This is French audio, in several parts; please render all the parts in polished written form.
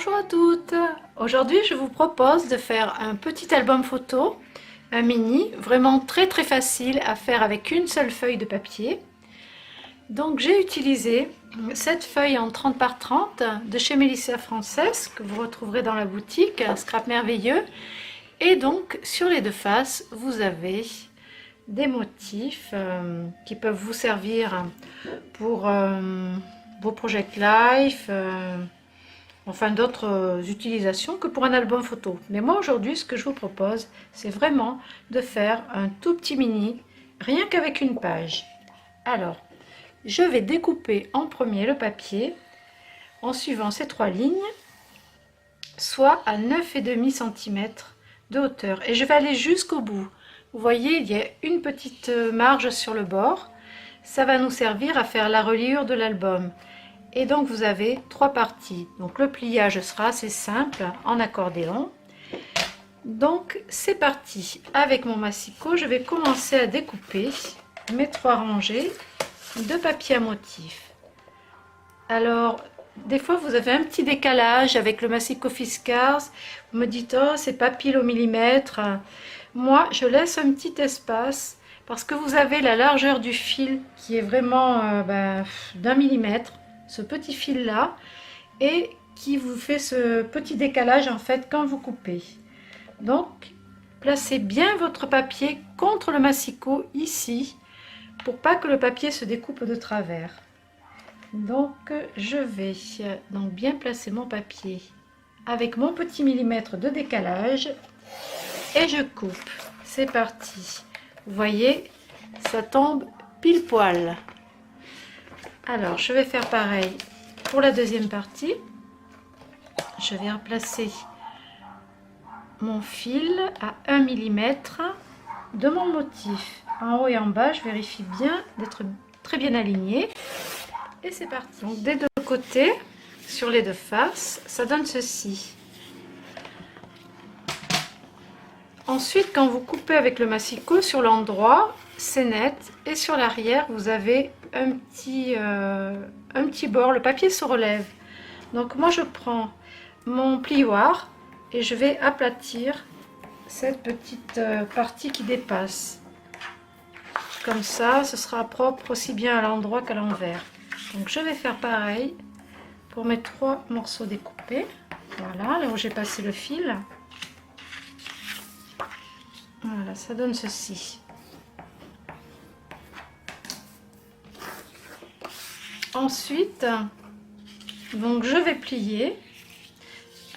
Bonjour à toutes. Aujourd'hui je vous propose de faire un petit album photo, un mini, vraiment très facile à faire avec une seule feuille de papier. Donc j'ai utilisé cette feuille en 30 par 30 de chez Melissa Frances que vous retrouverez dans la boutique, un scrap merveilleux. Et donc sur les deux faces vous avez des motifs qui peuvent vous servir pour vos project life, enfin d'autres utilisations que pour un album photo. Mais moi aujourd'hui ce que je vous propose c'est vraiment de faire un tout petit mini, rien qu'avec une page. Alors je vais découper en premier le papier en suivant ces trois lignes, soit à 9,5 cm de hauteur, et je vais aller jusqu'au bout. Vous voyez, il y a une petite marge sur le bord, ça va nous servir à faire la reliure de l'album. Et donc vous avez trois parties. Donc le pliage sera assez simple en accordéon. Donc c'est parti. Avec mon massicot, je vais commencer à découper mes trois rangées de papier à motif. Alors des fois vous avez un petit décalage avec le massicot Fiskars. Vous me dites oh c'est pas pile au millimètre. Moi je laisse un petit espace parce que vous avez la largeur du fil qui est vraiment d'1 millimètre. Ce petit fil là, et qui vous fait ce petit décalage en fait quand vous coupez. Donc placez bien votre papier contre le massicot ici pour pas que le papier se découpe de travers. Donc je vais donc bien placer mon papier avec mon petit millimètre de décalage et je coupe. C'est parti. Vous voyez, ça tombe pile poil. Alors, je vais faire pareil pour la deuxième partie. Je vais replacer mon fil à 1 millimètre de mon motif. En haut et en bas, je vérifie bien d'être très bien aligné. Et c'est parti. Donc, des deux côtés, sur les deux faces, ça donne ceci. Ensuite, quand vous coupez avec le massicot, sur l'endroit, c'est net. Et sur l'arrière, vous avez un petit bord, le papier se relève. Donc moi je prends mon plioir et je vais aplatir cette petite partie qui dépasse. Comme ça, ce sera propre aussi bien à l'endroit qu'à l'envers. Donc je vais faire pareil pour mes trois morceaux découpés. Voilà, là où j'ai passé le fil. Voilà, ça donne ceci. Ensuite, donc je vais plier.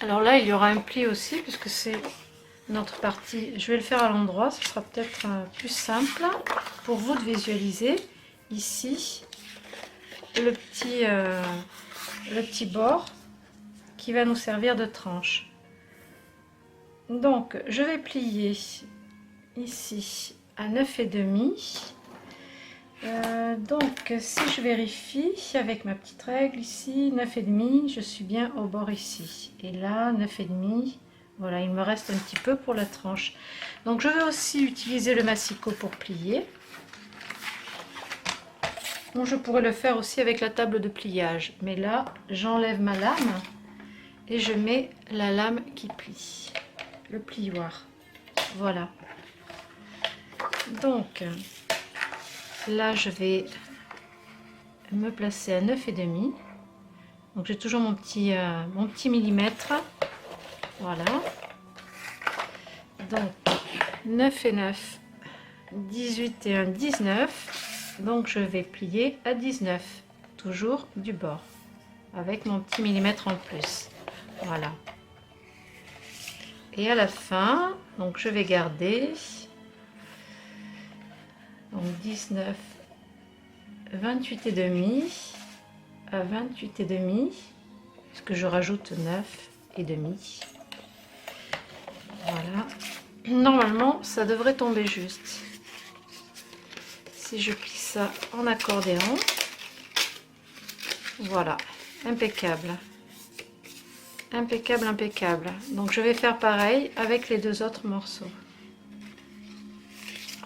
Alors là, il y aura un pli aussi puisque c'est notre partie. Je vais le faire à l'endroit, ce sera peut-être plus simple pour vous de visualiser. Ici, le petit bord qui va nous servir de tranche. Donc, je vais plier ici à 9,5. Donc si je vérifie avec ma petite règle ici, 9,5, je suis bien au bord ici, et là 9,5, voilà, il me reste un petit peu pour la tranche. Donc je vais aussi utiliser le massicot pour plier. Bon, je pourrais le faire aussi avec la table de pliage, mais là j'enlève ma lame et je mets la lame qui plie, le plioir. Voilà. Donc là, je vais me placer à 9,5. Donc, j'ai toujours mon petit millimètre. Voilà. Donc, 9 et 9, 18 et 1, 19. Donc, je vais plier à 19. Toujours du bord. Avec mon petit millimètre en plus. Voilà. Et à la fin, donc, je vais garder... Donc 19, 28 et demi à 28 et demi, puisque je rajoute 9 et demi. Voilà. Normalement, ça devrait tomber juste. Si je plie ça en accordéon, voilà, impeccable. Impeccable, impeccable. Donc je vais faire pareil avec les deux autres morceaux.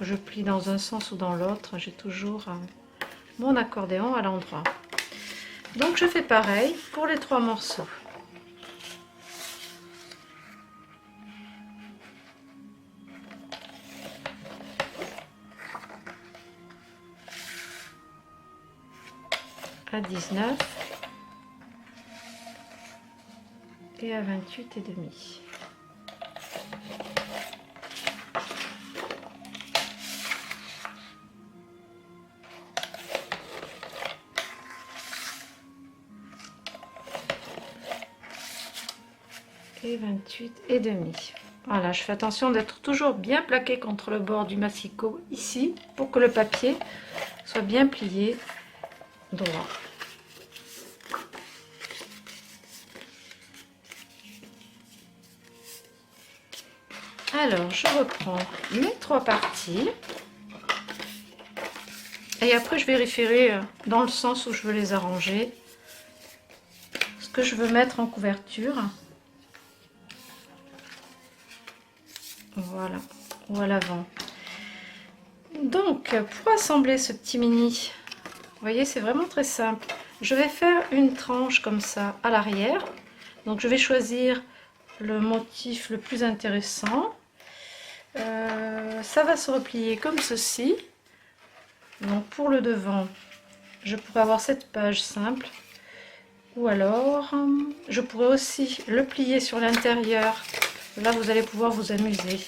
Je plie dans un sens ou dans l'autre, j'ai toujours mon accordéon à l'endroit. Donc je fais pareil pour les trois morceaux. à 19 et à 28,5. Et 28,5. Voilà, je fais attention d'être toujours bien plaqué contre le bord du massicot ici pour que le papier soit bien plié droit. Alors, je reprends mes 3 parties et après je vérifierai dans le sens où je veux les arranger ce que je veux mettre en couverture. Voilà, ou à l'avant. Donc, pour assembler ce petit mini, vous voyez, c'est vraiment très simple. Je vais faire une tranche comme ça à l'arrière. Donc, je vais choisir le motif le plus intéressant. Ça va se replier comme ceci. Donc, pour le devant, je pourrais avoir cette page simple. Ou alors, je pourrais aussi le plier sur l'intérieur. Là, vous allez pouvoir vous amuser.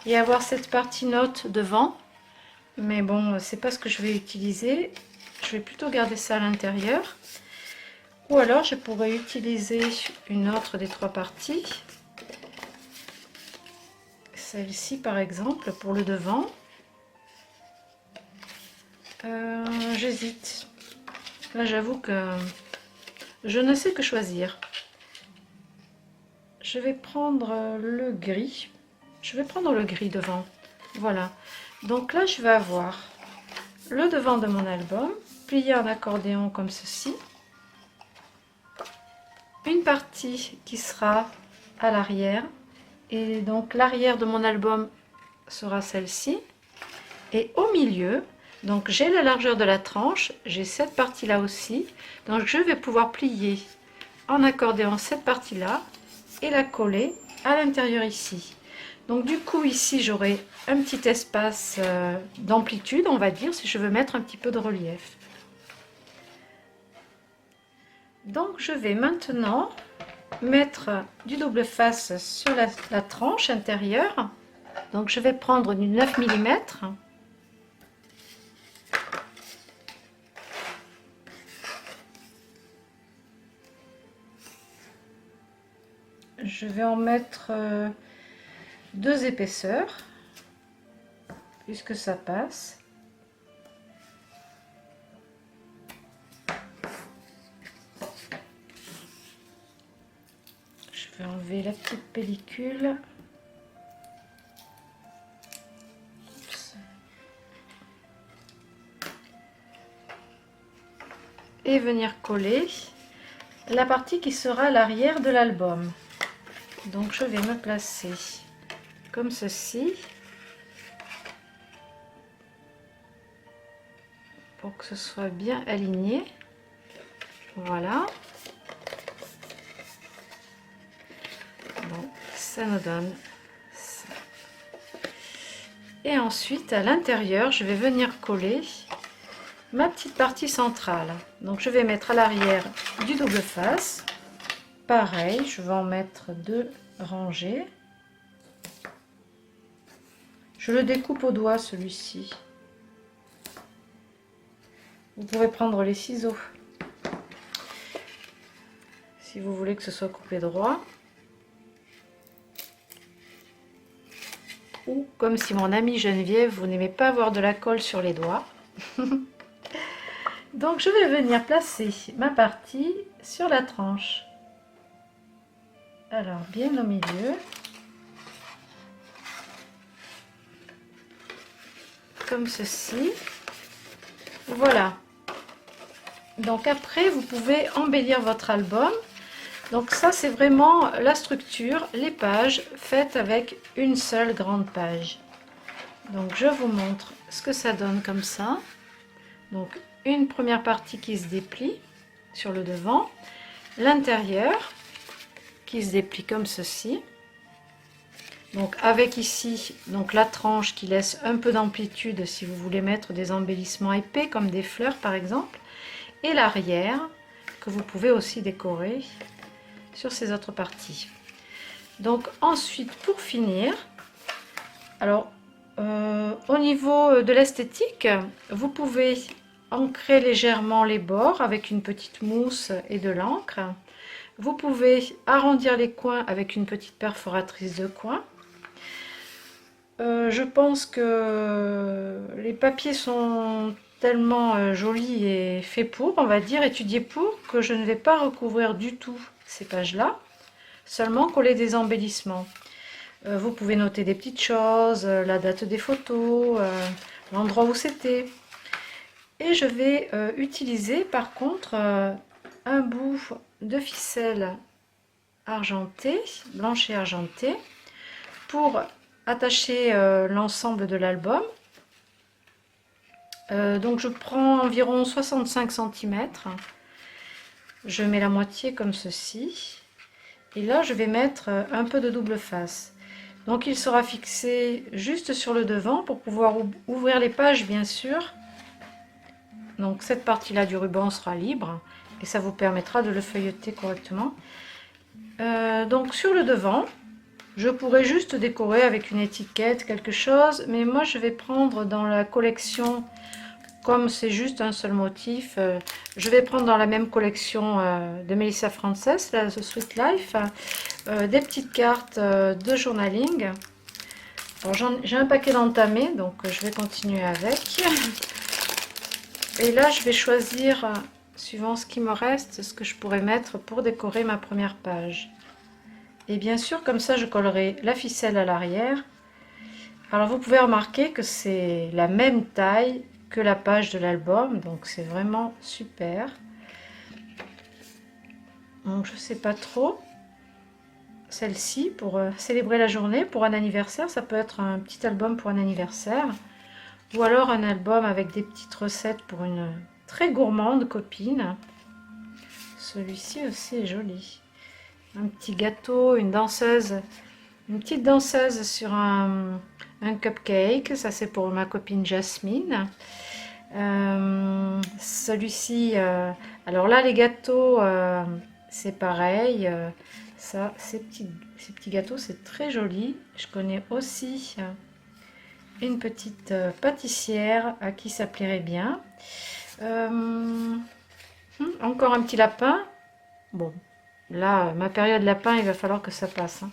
Et avoir cette partie note devant. Mais bon, c'est pas ce que je vais utiliser. Je vais plutôt garder ça à l'intérieur. Ou alors, je pourrais utiliser une autre des 3 parties. Celle-ci, par exemple, pour le devant. J'hésite. Là, j'avoue que je ne sais que choisir. Je vais prendre le gris. Je vais prendre le gris devant. Voilà. Donc là, je vais avoir le devant de mon album, plié en accordéon comme ceci. Une partie qui sera à l'arrière. Et donc l'arrière de mon album sera celle-ci. Et au milieu, donc j'ai la largeur de la tranche, j'ai cette partie-là aussi. Donc je vais pouvoir plier en accordéon cette partie-là et la coller à l'intérieur ici. Donc du coup ici j'aurai un petit espace d'amplitude, on va dire, si je veux mettre un petit peu de relief. Donc je vais maintenant mettre du double face sur la tranche intérieure. Donc je vais prendre du 9 mm. Je vais en mettre 2 épaisseurs, puisque ça passe. Je vais enlever la petite pellicule. Oups. Et venir coller la partie qui sera à l'arrière de l'album. Donc je vais me placer comme ceci pour que ce soit bien aligné. Voilà. Bon, ça nous donne ça. Et ensuite à l'intérieur, je vais venir coller ma petite partie centrale. Donc je vais mettre à l'arrière du double face. Pareil, je vais en mettre 2 rangées. Je le découpe au doigt celui-ci. Vous pouvez prendre les ciseaux si vous voulez que ce soit coupé droit. Ou comme si mon amie Geneviève, vous n'aimez pas avoir de la colle sur les doigts. Donc je vais venir placer ma partie sur la tranche. Alors bien au milieu. Comme ceci. Voilà. Donc après vous pouvez embellir votre album. Donc ça c'est vraiment la structure, les pages faites avec une seule grande page. Donc je vous montre ce que ça donne comme ça. Donc une première partie qui se déplie sur le devant, l'intérieur qui se déplie comme ceci. Donc avec ici donc la tranche qui laisse un peu d'amplitude si vous voulez mettre des embellissements épais comme des fleurs par exemple. et l'arrière que vous pouvez aussi décorer sur ces autres parties. Donc ensuite, pour finir, alors au niveau de l'esthétique, vous pouvez ancrer légèrement les bords avec une petite mousse et de l'encre. Vous pouvez arrondir les coins avec une petite perforatrice de coin. Je pense que les papiers sont tellement jolis et faits pour, on va dire, étudiés pour, que je ne vais pas recouvrir du tout ces pages-là, seulement coller des embellissements. Vous pouvez noter des petites choses, la date des photos, l'endroit où c'était. Et je vais utiliser par contre un bout de ficelle argentée, blanche et argentée, pour attacher l'ensemble de l'album. Donc je prends environ 65 cm, je mets la moitié comme ceci, et là je vais mettre un peu de double face. Donc il sera fixé juste sur le devant pour pouvoir ouvrir les pages, bien sûr. Donc cette partie là du ruban sera libre et ça vous permettra de le feuilleter correctement. Donc sur le devant, je pourrais juste décorer avec une étiquette, quelque chose, mais moi je vais prendre dans la collection, comme c'est juste un seul motif, je vais prendre dans la même collection de Melissa Frances, la The Sweet Life, des petites cartes de journaling. J'ai un paquet d'entamés, donc je vais continuer avec. Et là je vais choisir, suivant ce qui me reste, ce que je pourrais mettre pour décorer ma première page. Et bien sûr, comme ça je collerai la ficelle à l'arrière. Alors vous pouvez remarquer que c'est la même taille que la page de l'album, donc c'est vraiment super. Donc je sais pas trop, celle-ci pour célébrer la journée, pour un anniversaire, ça peut être un petit album pour un anniversaire, ou alors un album avec des petites recettes pour une très gourmande copine. Celui-ci aussi est joli, un petit gâteau, une danseuse, une petite danseuse sur un cupcake, ça c'est pour ma copine Jasmine. Celui-ci, alors là les gâteaux, c'est pareil, ça, ces petits gâteaux c'est très joli. Je connais aussi une petite pâtissière à qui ça plairait bien. Encore un petit lapin. Bon, là ma période lapin, il va falloir que ça passe, hein.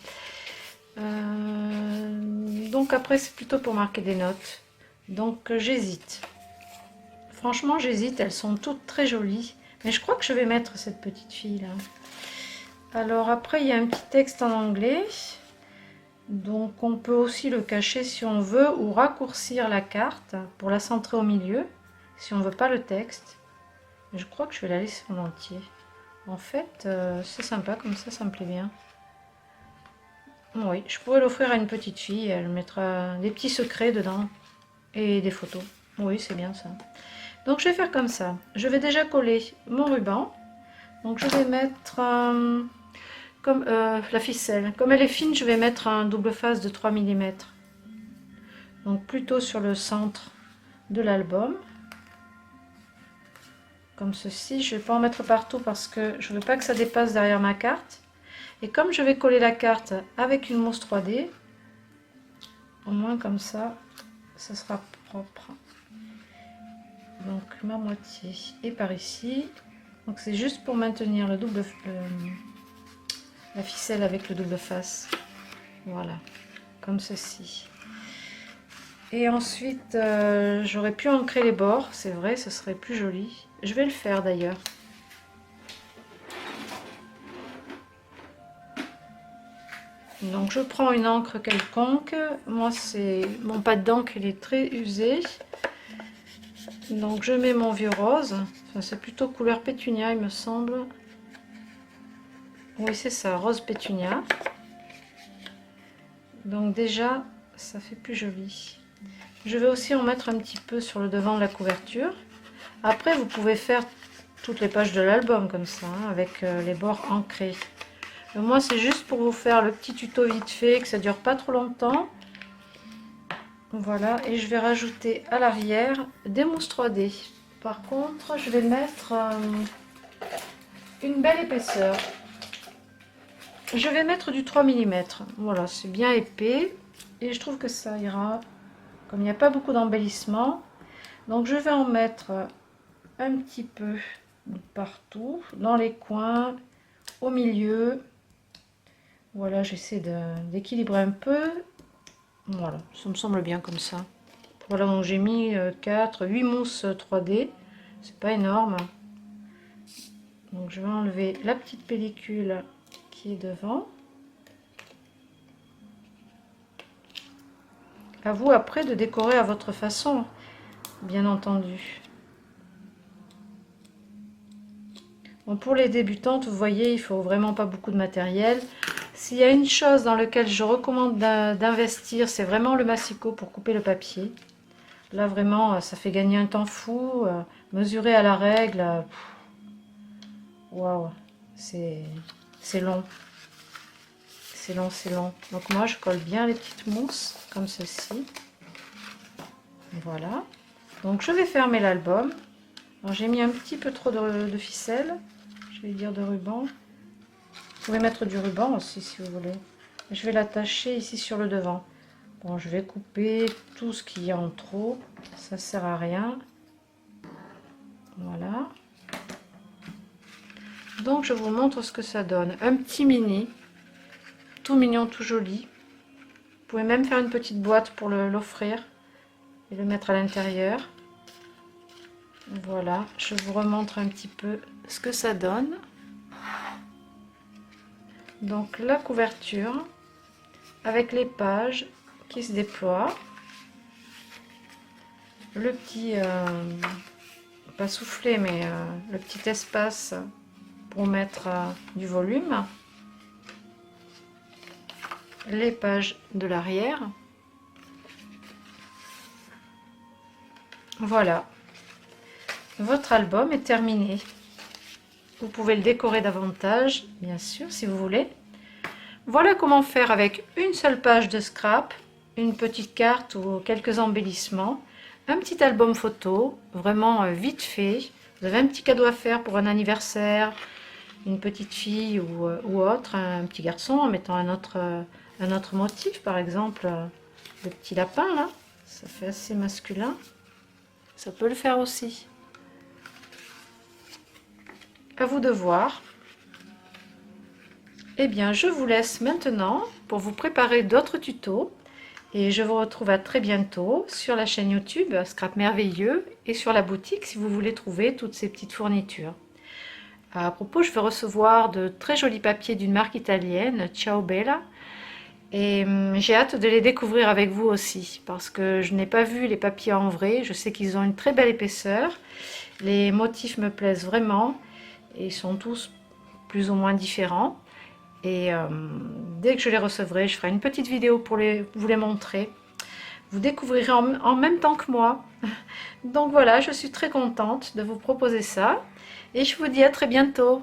Donc après c'est plutôt pour marquer des notes, donc j'hésite. Franchement j'hésite, elles sont toutes très jolies, mais je crois que je vais mettre cette petite fille là. Alors après il y a un petit texte en anglais, donc on peut aussi le cacher si on veut, ou raccourcir la carte pour la centrer au milieu si on veut pas le texte. Mais je crois que je vais la laisser en entier. En fait c'est sympa comme ça me plaît bien. Oui, je pourrais l'offrir à une petite fille, elle mettra des petits secrets dedans et des photos. Oui, c'est bien ça. Donc je vais faire comme ça. Je vais déjà coller mon ruban. Donc je vais mettre comme la ficelle. Comme elle est fine, je vais mettre un double face de 3 mm. Donc plutôt sur le centre de l'album. Comme ceci. Je ne vais pas en mettre partout parce que je ne veux pas que ça dépasse derrière ma carte. Et comme je vais coller la carte avec une mousse 3D, au moins comme ça, ça sera propre. Donc ma moitié est par ici. Donc c'est juste pour maintenir la ficelle avec le double face. Voilà, comme ceci. Et ensuite, j'aurais pu ancrer les bords, c'est vrai, ce serait plus joli. Je vais le faire d'ailleurs. Donc je prends une encre quelconque. Moi c'est mon pâte d'encre, il est très usé. Donc je mets mon vieux rose. Enfin, c'est plutôt couleur pétunia il me semble. Oui c'est ça, rose pétunia. Donc déjà ça fait plus joli. Je vais aussi en mettre un petit peu sur le devant de la couverture. Après vous pouvez faire toutes les pages de l'album comme ça, hein, avec les bords ancrés. Moi c'est juste pour vous faire le petit tuto vite fait, que ça dure pas trop longtemps. Voilà, et je vais rajouter à l'arrière des mousses 3D. Par contre, je vais mettre une belle épaisseur. Je vais mettre du 3 mm. Voilà, c'est bien épais. Et je trouve que ça ira. Comme il n'y a pas beaucoup d'embellissement. Donc je vais en mettre un petit peu partout. Dans les coins, au milieu. Voilà, j'essaie d'équilibrer un peu. Voilà, ça me semble bien comme ça. Voilà, donc j'ai mis 8 mousses 3D. C'est pas énorme. Donc je vais enlever la petite pellicule qui est devant. À vous après de décorer à votre façon, bien entendu. Bon, pour les débutantes, vous voyez, il faut vraiment pas beaucoup de matériel. S'il y a une chose dans laquelle je recommande d'investir, c'est vraiment le massicot pour couper le papier. Là vraiment, ça fait gagner un temps fou. Mesurer à la règle, waouh, c'est long. C'est long, c'est long. Donc moi, je colle bien les petites mousses, comme ceci. Voilà. Donc je vais fermer l'album. J'ai mis un petit peu trop de ficelle. Je vais dire de ruban. Vous pouvez mettre du ruban aussi si vous voulez. Je vais l'attacher ici sur le devant. Bon, je vais couper tout ce qu'il y a en trop. Ça sert à rien. Voilà. Donc je vous montre ce que ça donne. Un petit mini. Tout mignon, tout joli. Vous pouvez même faire une petite boîte pour l'offrir et le mettre à l'intérieur. Voilà, je vous remontre un petit peu ce que ça donne. Donc la couverture avec les pages qui se déploient. Le petit, pas soufflé, mais le petit espace pour mettre du volume. Les pages de l'arrière. Voilà, votre album est terminé. Vous pouvez le décorer davantage, bien sûr, si vous voulez. Voilà comment faire avec une seule page de scrap, une petite carte ou quelques embellissements, un petit album photo, vraiment vite fait. Vous avez un petit cadeau à faire pour un anniversaire, une petite fille ou autre, un petit garçon, en mettant un autre motif, par exemple le petit lapin là, ça fait assez masculin, ça peut le faire aussi. À vous de voir. Eh bien, je vous laisse maintenant pour vous préparer d'autres tutos et je vous retrouve à très bientôt sur la chaîne YouTube Scrap Merveilleux et sur la boutique si vous voulez trouver toutes ces petites fournitures. À propos, je vais recevoir de très jolis papiers d'une marque italienne, Ciao Bella, et j'ai hâte de les découvrir avec vous aussi parce que je n'ai pas vu les papiers en vrai. Je sais qu'ils ont une très belle épaisseur, les motifs me plaisent vraiment et ils sont tous plus ou moins différents. Et dès que je les recevrai, je ferai une petite vidéo pour vous les montrer. Vous découvrirez en même temps que moi. Donc voilà, je suis très contente de vous proposer ça. Et je vous dis à très bientôt.